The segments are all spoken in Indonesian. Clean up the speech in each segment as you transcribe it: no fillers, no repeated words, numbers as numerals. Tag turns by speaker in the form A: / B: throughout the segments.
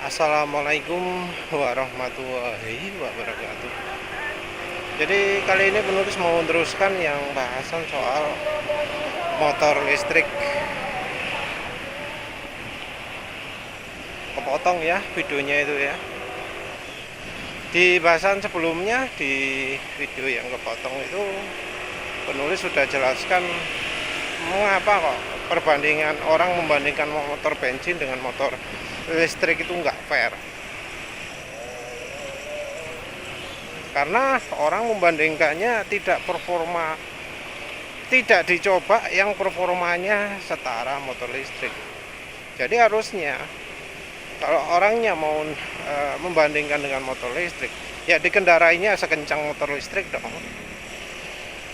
A: Assalamualaikum warahmatullahi wabarakatuh. Jadi kali ini penulis mau meneruskan yang bahasan soal motor listrik. Kepotong ya videonya itu ya. Di bahasan sebelumnya, di video yang kepotong itu penulis sudah jelaskan mengapa kok perbandingan orang membandingkan motor bensin dengan motor listrik itu nggak fair. Karena orang membandingkannya tidak dicoba yang performanya setara motor listrik. Jadi harusnya kalau orangnya mau membandingkan dengan motor listrik, ya dikendarainya sekencang motor listrik dong,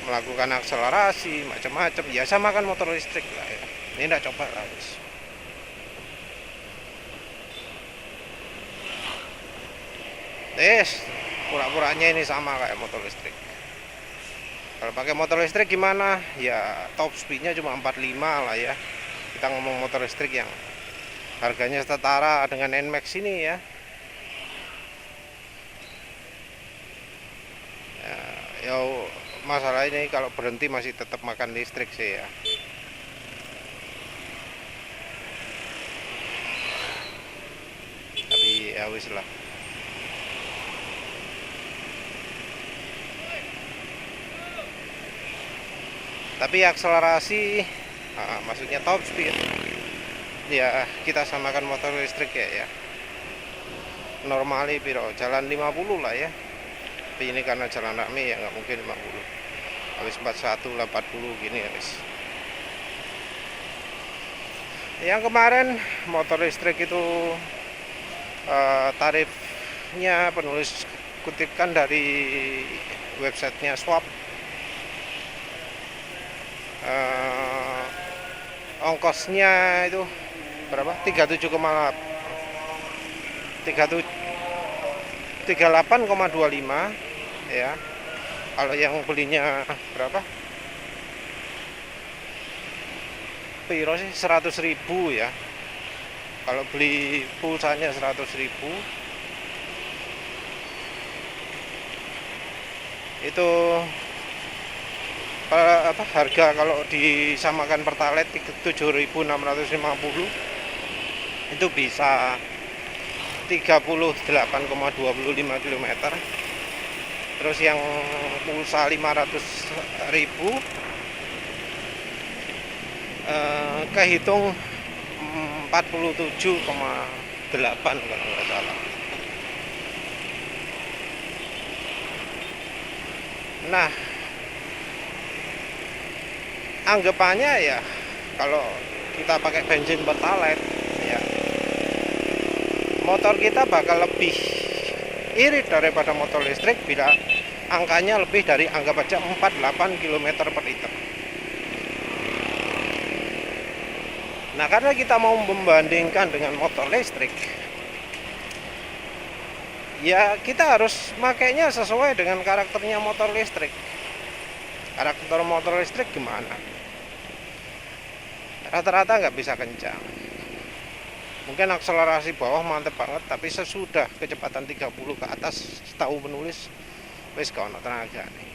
A: melakukan akselerasi macam-macam, ya samakan motor listrik lah ya. Ini tidak coba lah guys. Pura-puranya ini sama kayak motor listrik. Kalau pakai motor listrik gimana? Ya top speednya cuma 45 lah ya. Kita ngomong motor listrik yang harganya setara dengan NMAX ini ya. Ya masalah ini kalau berhenti masih tetap makan listrik sih ya. Tapi ya wis lah. Tapi akselerasi, maksudnya top speed, ya kita samakan motor listrik ya. Normali piro jalan 50 lah ya. Tapi ini karena jalan rame ya nggak mungkin 50. Habis 41 lah 40 gini ya guys. Yang kemarin motor listrik itu tarifnya penulis kutipkan dari websitenya Swap. Ongkosnya itu berapa? 38,25 ya. Kalau yang belinya berapa? Piro sih 100.000 ya. Kalau beli pulsanya 100.000 itu harga kalau disamakan pertalite 7.650 itu bisa 38,25 km. Terus yang pulsa 500.000 kehitung 47,8 kalau nggak salah. Nah, anggapannya ya kalau kita pakai bensin pertalite ya motor kita bakal lebih irit daripada motor listrik bila angkanya lebih dari, anggap aja 48 km per liter. Nah karena kita mau membandingkan dengan motor listrik, ya kita harus makainya sesuai dengan karakternya motor listrik. Karakter motor listrik gimana? Rata-rata nggak bisa kencang, mungkin akselerasi bawah mantep banget, tapi sesudah kecepatan 30 ke atas setahu penulis wis gak ono tenaga nih.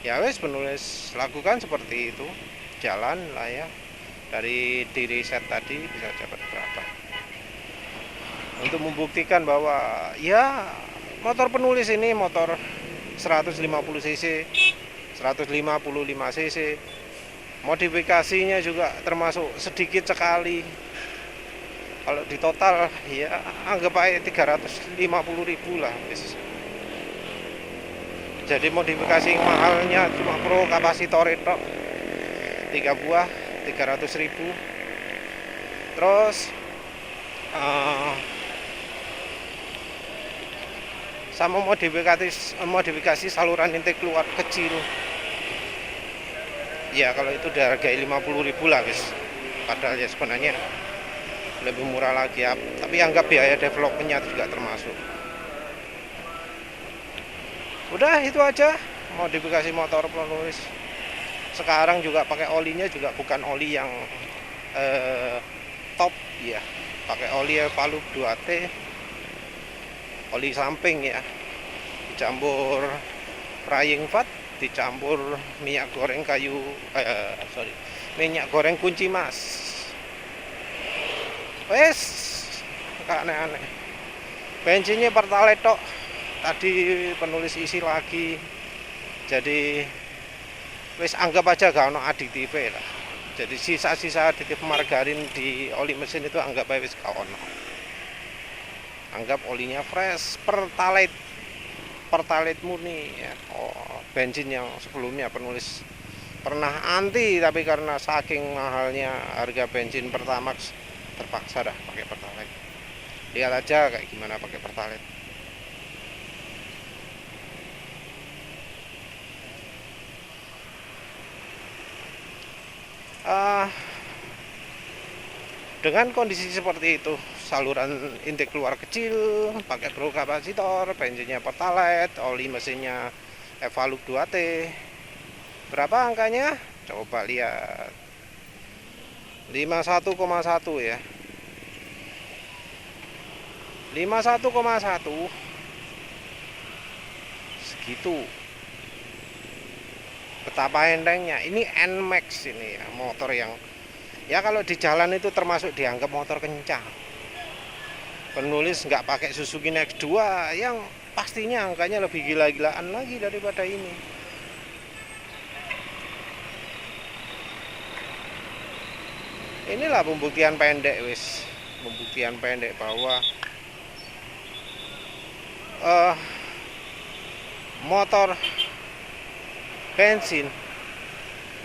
A: Ya wis penulis lakukan seperti itu, jalan lah ya, dari diri set tadi bisa dapat berapa, untuk membuktikan bahwa ya motor penulis ini motor 150 cc 155 cc, modifikasinya juga termasuk sedikit sekali. Kalau di total ya anggap aja 350.000 lah guys. Jadi modifikasi mahalnya cuma pro kapasitor itu 3 buah 300.000. Terus sama modifikasi saluran intake keluar kecil. Ya kalau itu dihargai 50.000 lah guys. Padahal ya sebenarnya lebih murah lagi ya, tapi anggap biaya developmentnya juga termasuk. Udah itu aja modifikasi motor penulis. Sekarang juga pakai olinya juga bukan oli yang top ya. pakai oli Evalux 2T, oli samping ya, dicampur frying fat, dicampur minyak goreng minyak goreng kunci mas. Wes gak aneh-aneh. Bensinnya Pertalite tok. Tadi penulis isi lagi. Jadi wes anggap aja gak ono aditif lah. Jadi sisa-sisa aditif margarin di oli mesin itu anggap aja wes gak ono. Anggap olinya fresh, Pertalite murni ya. Bensin yang sebelumnya penulis pernah anti, tapi karena saking mahalnya harga bensin Pertamax terpaksa dah pakai Pertalite. Lihat aja kayak gimana pakai Pertalite. Dengan kondisi seperti itu, saluran intake keluar kecil, pakai bro kapasitor, bensinnya Pertalite, oli mesinnya Evalux 2T. Berapa angkanya? Coba lihat. 51,1 ya. 51,1 segitu. Betapa entengnya. Ini NMAX ini ya, motor yang ya kalau di jalan itu termasuk dianggap motor kencang. Penulis nggak pakai Suzuki Next 2 yang pastinya angkanya lebih gila-gilaan lagi daripada ini. Inilah pembuktian pendek wis. Pembuktian pendek bahwa motor bensin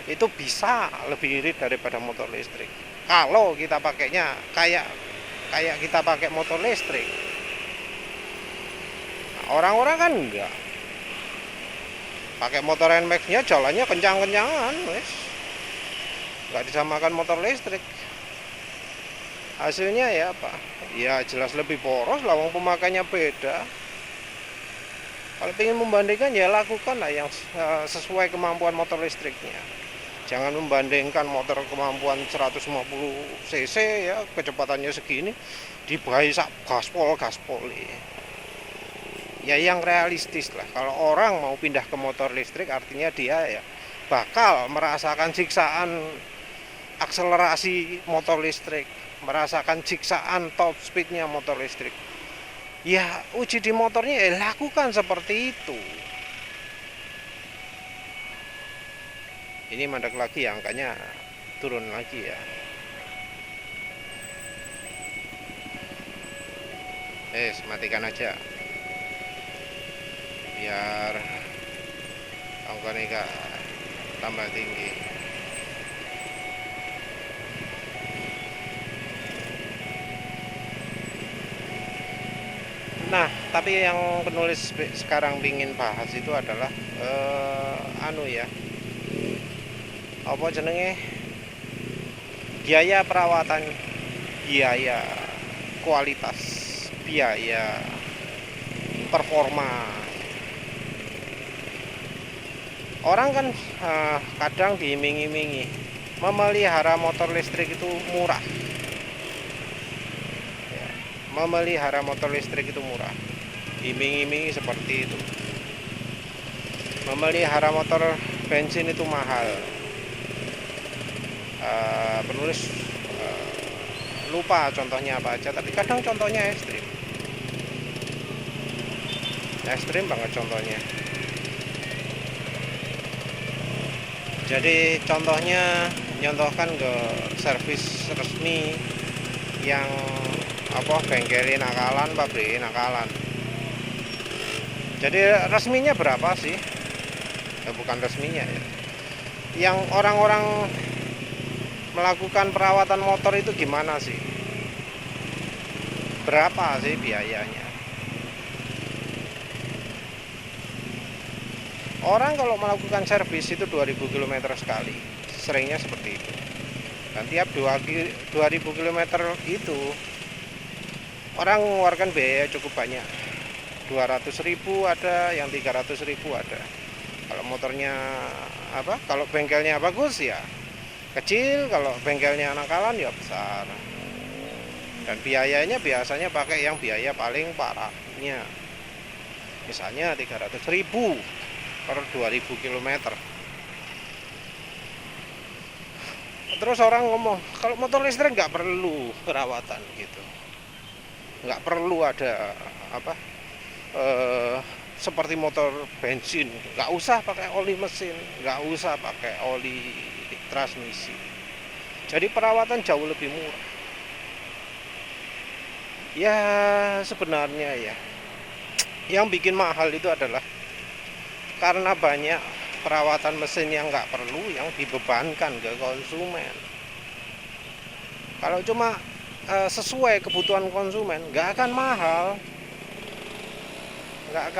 A: itu bisa lebih irit daripada motor listrik kalau kita pakainya kayak kita pakai motor listrik. Nah, orang-orang kan enggak pakai motor NMAX-nya jalannya kencang-kencangan wes, nggak disamakan motor listrik. Hasilnya ya apa ya, jelas lebih poros lah, wong pemakainya beda. Kalau ingin membandingkan ya lakukan lah yang sesuai kemampuan motor listriknya. Jangan membandingkan motor kemampuan 150 cc ya, kecepatannya segini dibayi sak gaspol ya, yang realistis lah. Kalau orang mau pindah ke motor listrik artinya dia ya bakal merasakan siksaan akselerasi motor listrik, merasakan siksaan top speednya motor listrik. Ya uji di motornya ya lakukan seperti itu. Ini mandek lagi ya, angkanya turun lagi ya. Matikan aja biar angkanya gak tambah tinggi. Nah, tapi yang penulis sekarang ingin bahas itu adalah apa jenenge, biaya perawatan, biaya kualitas, biaya performa. Orang kan kadang diiming-imingi memelihara motor listrik itu murah. Memelihara motor listrik itu murah, iming-imingi seperti itu. Memelihara motor bensin itu mahal. Penulis lupa contohnya apa aja, tapi kadang contohnya ekstrim banget contohnya. Jadi contohnya nyontohkan ke servis resmi yang bengkelin nakalan, pabrikin nakalan. Jadi resminya berapa sih? Bukan resminya ya. Yang orang-orang melakukan perawatan motor itu gimana sih? Berapa sih biayanya? Orang kalau melakukan servis itu 2000 km sekali. Seringnya seperti itu. Dan tiap 2000 km itu orang mengeluarkan biaya cukup banyak. 200.000 ada, yang 300.000 ada. Kalau motornya kalau bengkelnya bagus ya kecil, kalau bengkelnya nakalan ya besar. Dan biayanya biasanya pakai yang biaya paling parahnya, misalnya 300.000 per 2000 km. Terus orang ngomong kalau motor listrik nggak perlu perawatan gitu, nggak perlu ada apa seperti motor bensin, nggak usah pakai oli mesin, nggak usah pakai oli transmisi, jadi perawatan jauh lebih murah. Ya sebenarnya ya yang bikin mahal itu adalah karena banyak perawatan mesin yang nggak perlu yang dibebankan ke konsumen. Kalau cuma sesuai kebutuhan konsumen nggak akan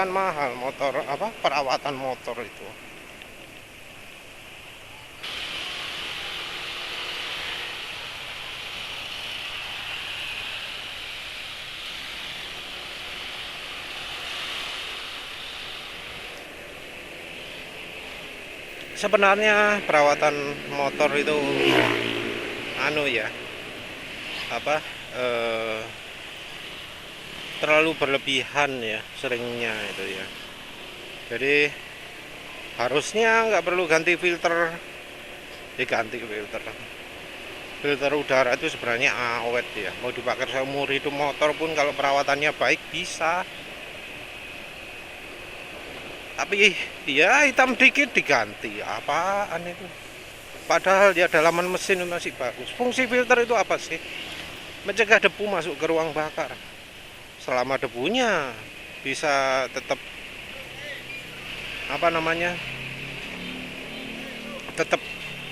A: mahal, motor perawatan motor itu. Sebenarnya perawatan motor itu apa terlalu berlebihan ya seringnya itu ya. Jadi harusnya nggak perlu ganti filter, diganti filter udara itu sebenarnya awet ya, mau dipakai seumur hidup motor pun kalau perawatannya baik bisa. Tapi ya hitam dikit diganti, apaan itu, padahal ya dalaman mesin masih bagus. Fungsi filter itu apa sih? Mencegah debu masuk ke ruang bakar. Selama debunya bisa tetap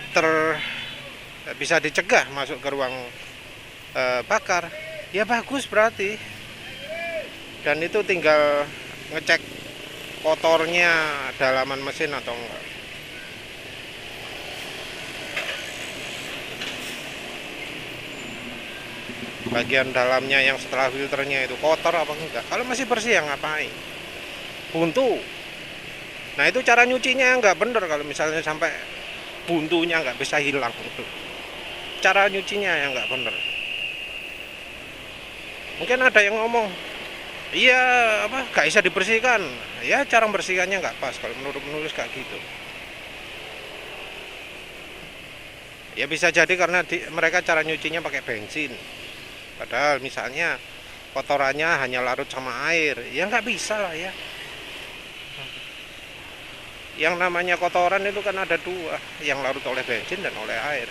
A: tetap bisa dicegah masuk ke ruang bakar, ya bagus berarti. Dan itu tinggal ngecek kotornya dalaman mesin atau enggak, bagian dalamnya yang setelah filternya itu kotor apa enggak. Kalau masih bersih ya ngapain, buntu. Nah itu cara nyucinya nggak bener kalau misalnya sampai buntunya nggak bisa hilang, itu cara nyucinya yang nggak bener. Mungkin ada yang ngomong iya nggak bisa dibersihkan, ya cara membersihkannya nggak pas kalau menurut penulis kayak gitu. Ya bisa jadi karena mereka cara nyucinya pakai bensin, padahal misalnya kotorannya hanya larut sama air, ya nggak bisa lah ya. Yang namanya kotoran itu kan ada dua, yang larut oleh bensin dan oleh air.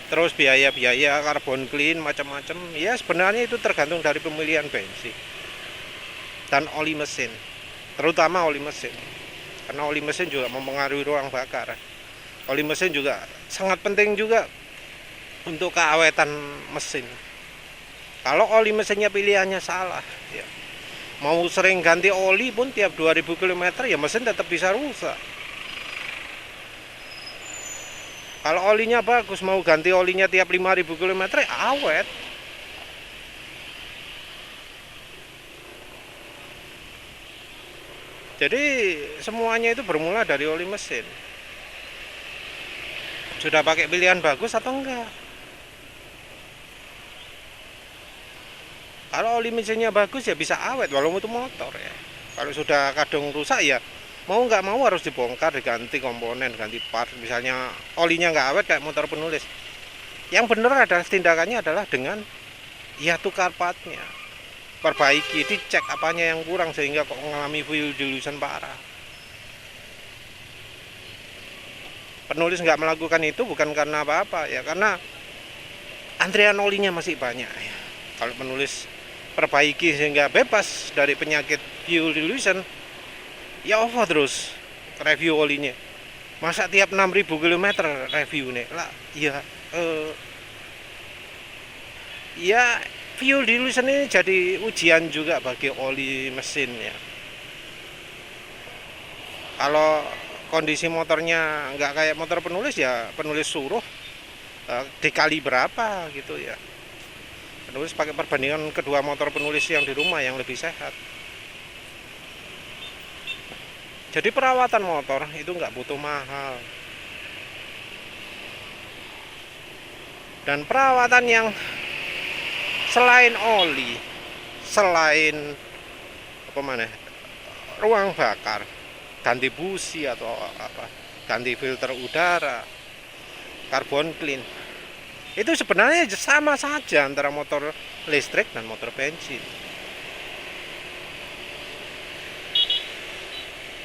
A: Terus biaya-biaya karbon clean macam-macam, ya sebenarnya itu tergantung dari pemilihan bensin dan oli mesin, terutama oli mesin, karena oli mesin juga mempengaruhi ruang bakar. Oli mesin juga sangat penting juga untuk keawetan mesin. Kalau oli mesinnya pilihannya salah ya, mau sering ganti oli pun tiap 2000 km ya mesin tetap bisa rusak. Kalau olinya bagus, mau ganti olinya tiap 5000 km awet. Jadi semuanya itu bermula dari oli mesin. Sudah pakai pilihan bagus atau enggak? Kalau oli mesinnya bagus ya bisa awet walaupun itu motor ya. Kalau sudah kadung rusak ya mau nggak mau harus dibongkar, diganti komponen, ganti part. Misalnya olinya nggak awet kayak motor penulis, yang benar adalah tindakannya adalah dengan ya tukar partnya, perbaiki, dicek apanya yang kurang sehingga kok mengalami fuel dilution parah. Penulis nggak melakukan itu bukan karena apa-apa ya, karena antrian olinya masih banyak ya. Kalau penulis perbaiki sehingga bebas dari penyakit fuel dilution, ya over terus review olinya. Masa tiap 6000 km review nih lah ya. Ya fuel dilution ini jadi ujian juga bagi oli mesin ya. Kalau kondisi motornya nggak kayak motor penulis ya penulis suruh dikali berapa gitu ya. Penulis pakai perbandingan kedua motor penulis yang di rumah yang lebih sehat. Jadi perawatan motor itu nggak butuh mahal. Dan perawatan yang selain oli, selain apa mana, ruang bakar, ganti busi atau apa, ganti filter udara, karbon clean, itu sebenarnya sama saja antara motor listrik dan motor bensin.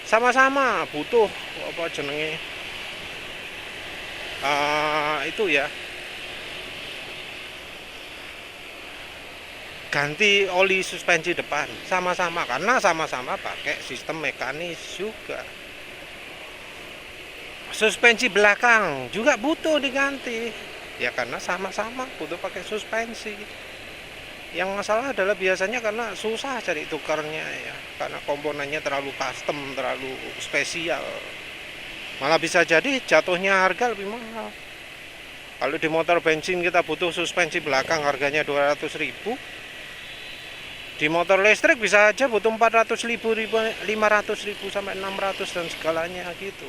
A: Sama-sama butuh apa jenenge, itu ya, ganti oli suspensi depan, sama-sama, karena sama-sama pakai sistem mekanis juga. Suspensi belakang juga butuh diganti, ya karena sama-sama butuh pakai suspensi. Yang masalah adalah biasanya karena susah cari tukarnya ya, karena komponennya terlalu custom, terlalu spesial. Malah bisa jadi jatuhnya harga lebih mahal. Kalau di motor bensin kita butuh suspensi belakang harganya 200.000, di motor listrik bisa aja butuh 400.000, 500.000 sampai 600 dan segalanya gitu.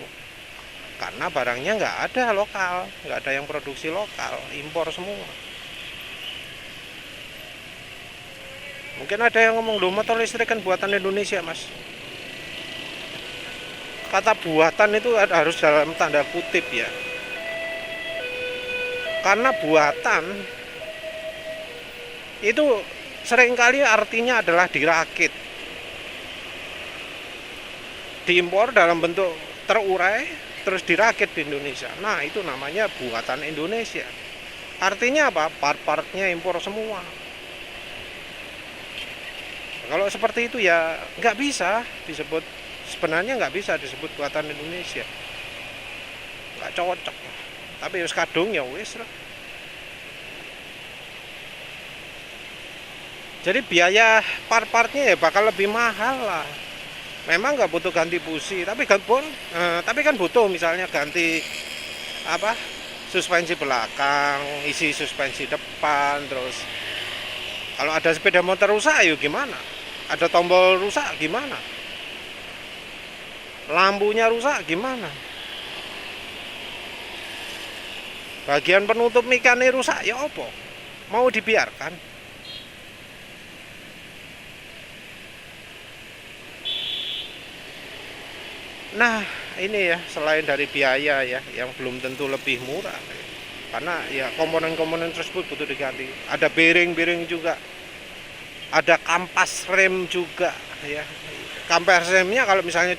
A: Karena barangnya nggak ada lokal, nggak ada yang produksi lokal, impor semua. Mungkin ada yang ngomong, loh motor listrik kan buatan Indonesia mas. Kata buatan itu harus dalam tanda kutip ya, karena buatan itu seringkali artinya adalah dirakit, diimpor dalam bentuk terurai, terus dirakit di Indonesia. Nah itu namanya buatan Indonesia. Artinya apa? Part-partnya impor semua. Kalau seperti itu ya nggak bisa disebut, sebenarnya nggak bisa disebut buatan Indonesia, nggak cocok. Tapi wis kadung ya wis lah. Jadi biaya part-partnya ya bakal lebih mahal lah. Memang nggak butuh ganti busi, tapi kan butuh misalnya ganti apa, suspensi belakang, isi suspensi depan, terus kalau ada sepeda motor rusak yuk gimana? Ada tombol rusak gimana? Lampunya rusak gimana? Bagian penutup mikane rusak ya opo? Mau dibiarkan? Nah ini ya, selain dari biaya ya yang belum tentu lebih murah, karena ya komponen-komponen tersebut butuh diganti. Ada bearing juga, ada kampas rem juga ya. Kampas remnya kalau misalnya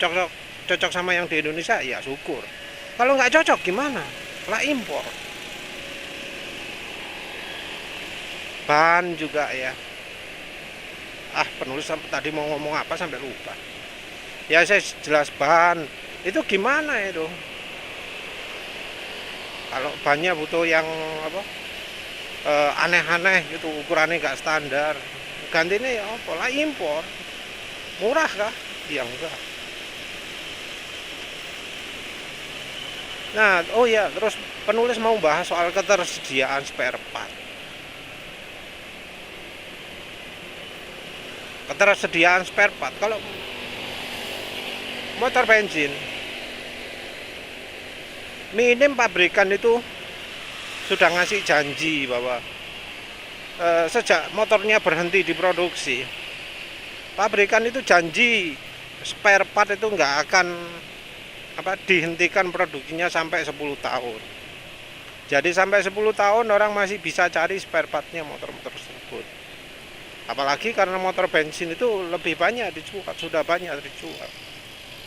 A: cocok sama yang di Indonesia ya syukur. Kalau nggak cocok gimana? Lah impor. Ban juga ya. Penulis tadi mau ngomong apa sampai lupa. Ya saya jelas ban itu gimana itu? Kalau bannya butuh yang apa? Aneh-aneh gitu, ukurannya nggak standar. Gantinya ya apa? Lah impor. Murah kah? Ya enggak. Nah, oh ya, terus penulis mau bahas soal ketersediaan spare part. Ketersediaan spare part kalau motor bensin minim pabrikan itu sudah ngasih janji bahwa sejak motornya berhenti diproduksi, pabrikan itu janji spare part itu nggak akan dihentikan produksinya sampai 10 tahun. Jadi sampai 10 tahun orang masih bisa cari spare partnya motor-motor tersebut. Apalagi karena motor bensin itu lebih banyak dijual, sudah banyak dijual.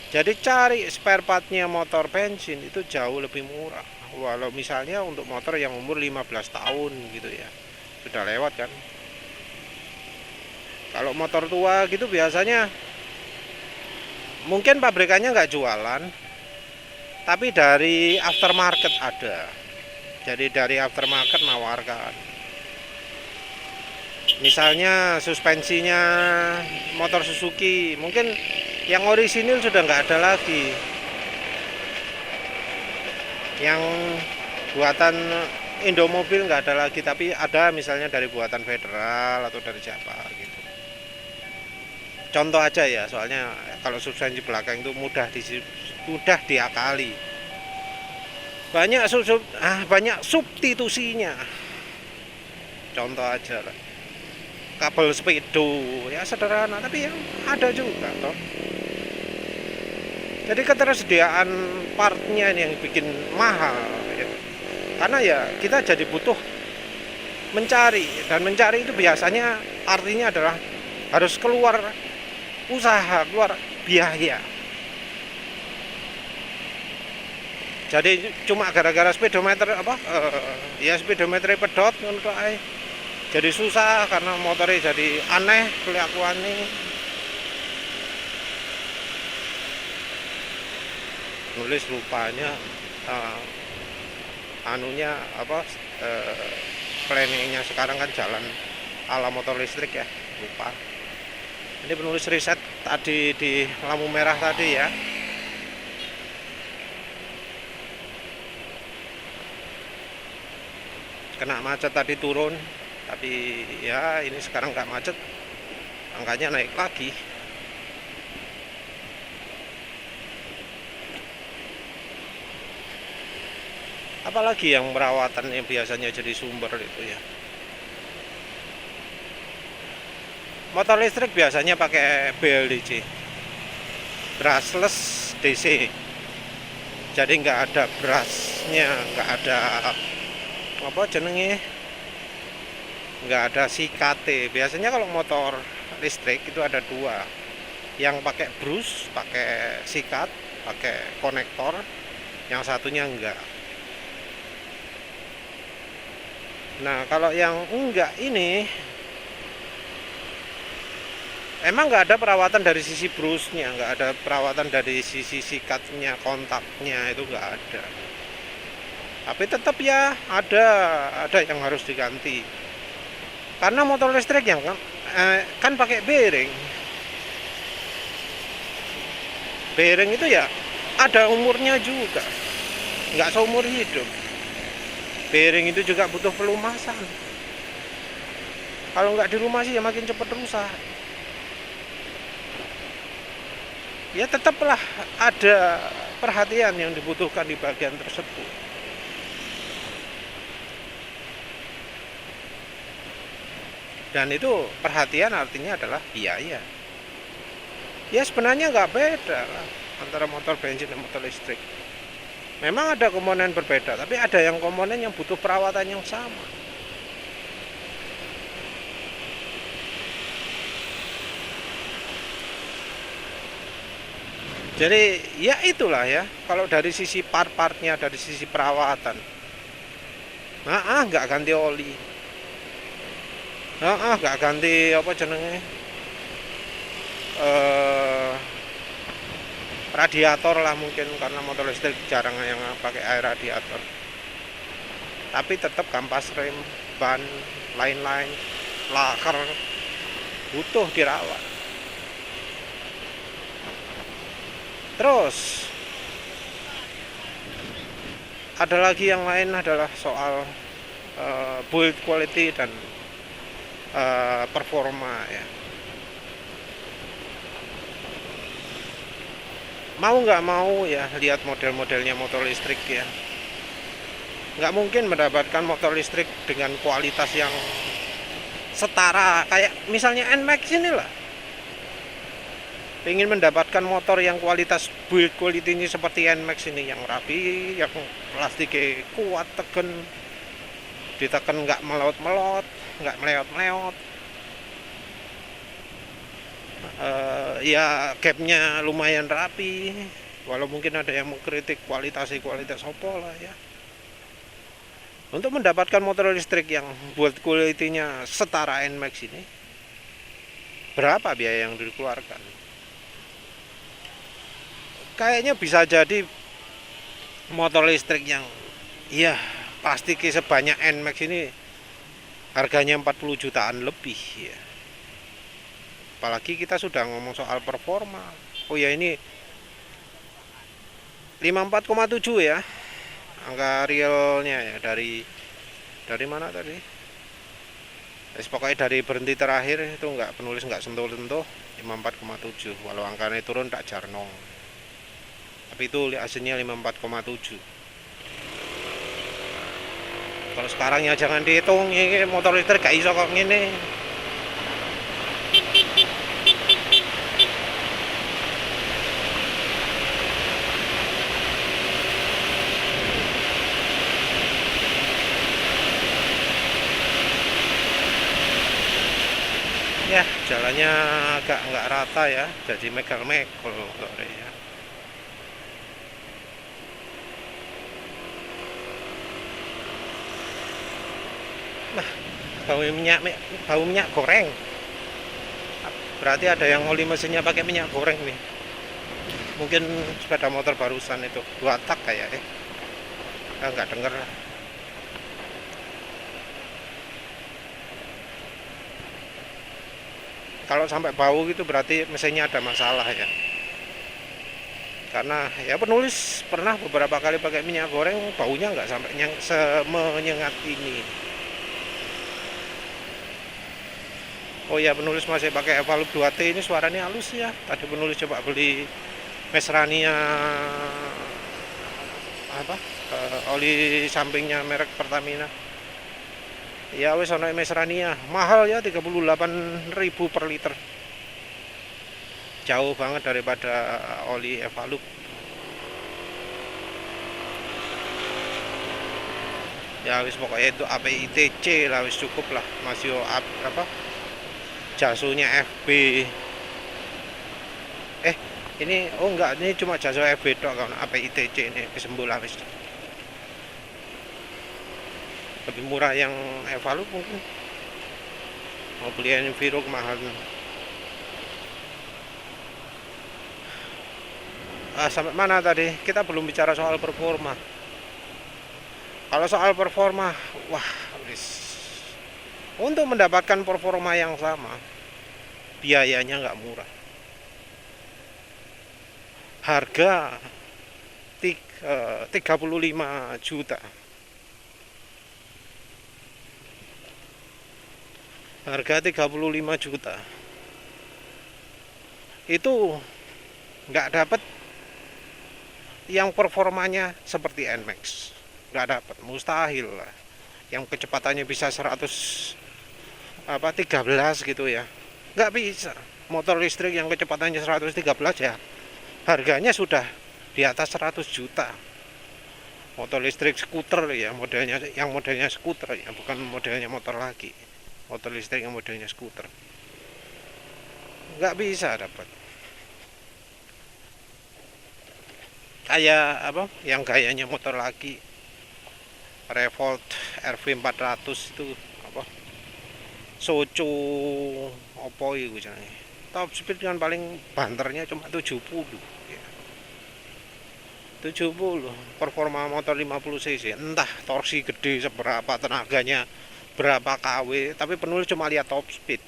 A: Jadi cari spare partnya motor bensin itu jauh lebih murah. Walau misalnya untuk motor yang umur 15 tahun gitu ya, sudah lewat kan. Kalau motor tua gitu biasanya mungkin pabrikannya nggak jualan, tapi dari aftermarket ada. Jadi dari aftermarket nawarkan. Misalnya suspensinya motor Suzuki, mungkin yang orisinil sudah nggak ada lagi. Yang buatan Indomobil nggak ada lagi, tapi ada misalnya dari buatan Federal atau dari siapa gitu. Contoh aja ya, soalnya kalau suspensi belakang itu mudah diakali. Banyak substitusinya. contoh aja lah, kabel speedo ya sederhana tapi yang ada juga toh. Jadi ketersediaan partnya ini yang bikin mahal ya. Karena ya kita jadi butuh mencari, dan mencari itu biasanya artinya adalah harus keluar usaha, keluar biaya. Jadi cuma gara-gara speedometer ya speedometer pedot untuk jadi susah karena motornya jadi aneh kelakuannya. Nulis lupanya anunya planningnya sekarang kan jalan ala motor listrik ya, lupa. Ini penulis riset tadi di lampu merah tadi ya. Kena macet tadi turun, tapi ya ini sekarang nggak macet, angkanya naik lagi. Apalagi yang perawatan yang biasanya jadi sumber itu ya. Motor listrik biasanya pakai BLDC, brushless DC. Jadi nggak ada brushnya, nggak ada nggak ada sikat. Biasanya kalau motor listrik itu ada dua, yang pakai brush, pakai sikat, pakai konektor, yang satunya enggak. Nah kalau yang enggak ini emang nggak ada perawatan dari sisi brushnya, nggak ada perawatan dari sisi sikatnya, kontaknya itu nggak ada. Tapi tetap ya ada yang harus diganti. Karena motor listrik yang kan pakai bearing. Bearing itu ya ada umurnya juga, nggak seumur hidup. Bearing itu juga butuh pelumasan. Kalau nggak dilumasi ya makin cepat rusak. Ya tetaplah ada perhatian yang dibutuhkan di bagian tersebut. Dan itu perhatian artinya adalah biaya. Ya sebenarnya nggak beda lah antara motor bensin dan motor listrik. Memang ada komponen berbeda, tapi ada yang komponen yang butuh perawatan yang sama. Jadi ya itulah ya, kalau dari sisi part-partnya, dari sisi perawatan, nggak ganti oli, nggak ganti radiator lah mungkin, karena motor listrik jarang yang pakai air radiator. Tapi tetap kampas rem, ban, lain-lain, laker butuh dirawat. Terus ada lagi yang lain adalah soal build quality dan performa ya. Mau nggak mau ya lihat model-modelnya motor listrik ya. Nggak mungkin mendapatkan motor listrik dengan kualitas yang setara kayak misalnya NMAX inilah. Ingin mendapatkan motor yang kualitas build quality-nya seperti NMAX ini, yang rapi, yang plastiknya kuat, tegan, ditekan nggak melot-melot, nggak meleot-meleot, ya gapnya lumayan rapi, walau mungkin ada yang mengkritik kualitas opo lah ya. Untuk mendapatkan motor listrik yang build quality-nya setara NMAX ini, berapa biaya yang dikeluarkan? Kayaknya bisa jadi motor listrik yang ya plastiknya sebanyak NMAX ini harganya 40 jutaan lebih ya. Apalagi kita sudah ngomong soal performa. Oh ya, ini 54,7 ya angka realnya ya, dari mana tadi? Pokoknya dari berhenti terakhir itu penulis nggak sentuh-sentuh 54,7, walau angkanya turun tak jarnong. Tapi itu hasilnya 54,7. Kalau sekarang ya jangan dihitung, ini motor listrik gak iso kok ngene. Ya jalannya agak nggak rata ya, jadi mekel-mekel ya. Nah, bau minyak goreng. Berarti ada yang oli mesinnya pakai minyak goreng nih. Mungkin sepeda motor barusan itu 2 tak kayak nggak denger. Kalau sampai bau gitu berarti mesinnya ada masalah ya. Karena ya penulis pernah beberapa kali pakai minyak goreng, baunya nggak sampai menyengat ini. Oh ya, penulis masih pakai Evalux 2T, ini suaranya halus ya. Tadi penulis coba beli Mesrania oli sampingnya merek Pertamina. Ya wis ono Mesrania, mahal ya 38.000 per liter. Jauh banget daripada oli Evalux. Ya wis pokoknya itu API TC lah, wis cukup lah. Masih jasunya FB. Ini enggak, ini cuma jaso FB tok kan, API TC ini kesembuh lah wis. Lebih murah yang Evalux mungkin. Mau beli Enviro kemahalan. Sampai mana tadi? Kita belum bicara soal performa. Kalau soal performa, wah, untuk mendapatkan performa yang sama, biayanya nggak murah. Harga 35 juta. Harga 35 juta. Itu nggak dapat yang performanya seperti NMAX. Nggak dapat, mustahil lah. Yang kecepatannya bisa 13 gitu ya, nggak bisa. Motor listrik yang kecepatannya 113 ya harganya sudah di atas 100 juta. Motor listrik skuter ya, modelnya skuter ya, bukan modelnya motor lagi. Motor listrik yang modelnya skuter nggak bisa dapat. Kayak yang gayanya motor lagi, Revolt RV400 itu Soco opo itu jenenge. Top speed kan paling banternya cuma 70 ya. 70 performa motor 50 cc, entah torsi gede seberapa, tenaganya berapa kW, tapi penulis cuma lihat top speed,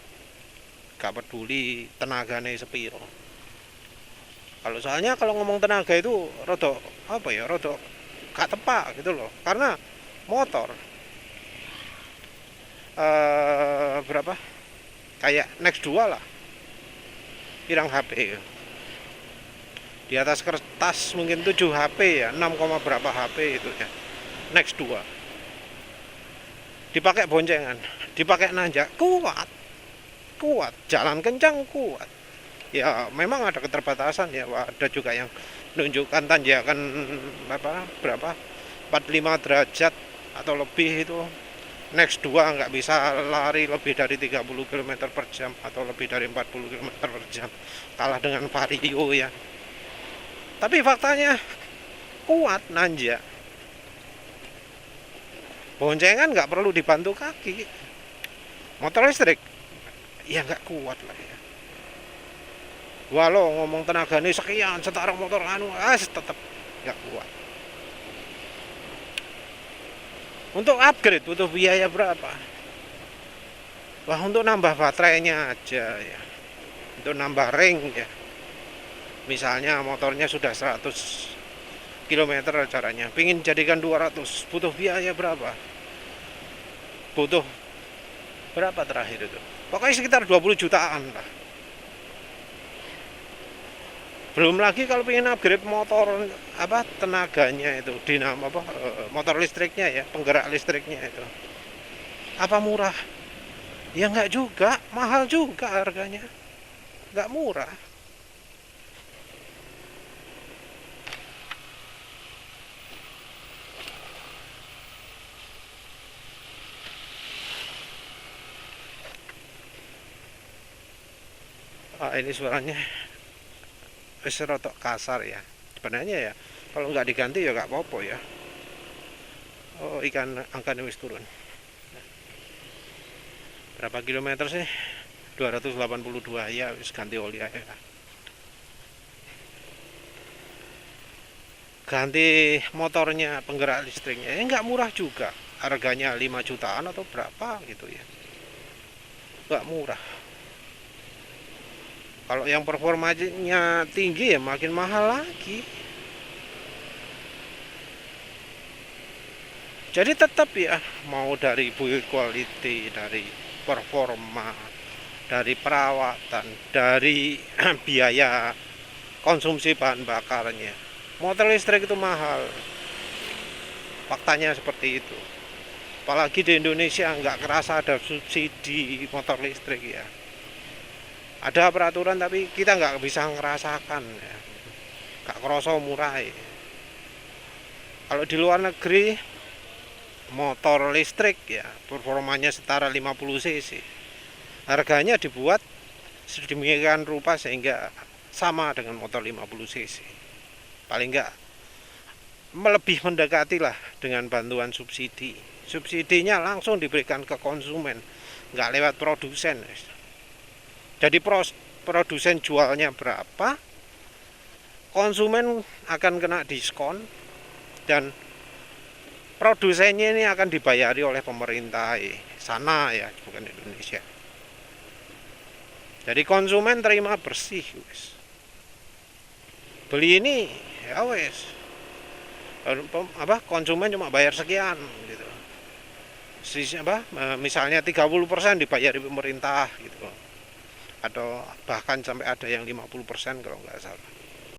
A: gak peduli tenaganya sepiro. Soalnya kalau ngomong tenaga itu rodok gak tepat gitu loh, karena motor berapa kayak Next 2 lah, pirang HP di atas kertas mungkin 7 HP ya, 6, berapa HP itu ya, Next 2 dipakai boncengan, dipakai nanjak, kuat, jalan kencang kuat. Ya memang ada keterbatasan ya, ada juga yang menunjukkan tanjakan berapa 45 derajat atau lebih, itu Next 2 nggak bisa lari lebih dari 30 km per jam atau lebih dari 40 km per jam, kalah dengan Vario ya. Tapi faktanya kuat nanjak, boncengan nggak perlu dibantu kaki. Motor listrik ya nggak kuat lah ya. Walau ngomong tenaga ini sekian setara motor tetap nggak kuat. Untuk upgrade butuh biaya berapa? Wah, untuk nambah baterainya aja ya, untuk nambah ring ya, misalnya motornya sudah 100 km caranya, pingin jadikan 200, butuh biaya berapa? Butuh berapa terakhir itu? Pokoknya sekitar 20 jutaan lah. Belum lagi kalau pengen upgrade motor apa tenaganya itu dinamo apa motor listriknya ya, penggerak listriknya itu. Apa murah? Ya nggak juga, mahal juga harganya. Nggak murah. Ini suaranya wis rotok kasar ya. Sebenarnya ya kalau nggak diganti ya nggak apa-apa ya. Oh, ikan angkanya wis turun. Berapa kilometer sih? 282 ya, wis ganti oli aja. Ganti motornya, penggerak listriknya. Nggak murah juga. Harganya 5 jutaan atau berapa gitu ya. Nggak murah. Kalau yang performanya tinggi ya makin mahal lagi. Jadi tetap ya mau dari build quality, dari performa, dari perawatan, dari biaya konsumsi bahan bakarnya. Motor listrik itu mahal. Faktanya seperti itu. Apalagi di Indonesia nggak kerasa ada subsidi motor listrik ya. Ada peraturan tapi kita nggak bisa ngerasakan ya. Nggak kerasa murah ya. Kalau di luar negeri motor listrik ya performanya setara 50 cc. Harganya dibuat sedemikian rupa sehingga sama dengan motor 50 cc. Paling nggak melebih mendekati lah dengan bantuan subsidi. Subsidinya langsung diberikan ke konsumen, nggak lewat produsen. Jadi produsen jualnya berapa, konsumen akan kena diskon dan produsennya ini akan dibayari oleh pemerintah sana ya, bukan Indonesia. Jadi konsumen terima bersih, wis. Beli ini ya wis. Konsumen cuma bayar sekian gitu. Misalnya 30% dibayar di pemerintah gitu. Atau bahkan sampai ada yang 50% kalau nggak salah.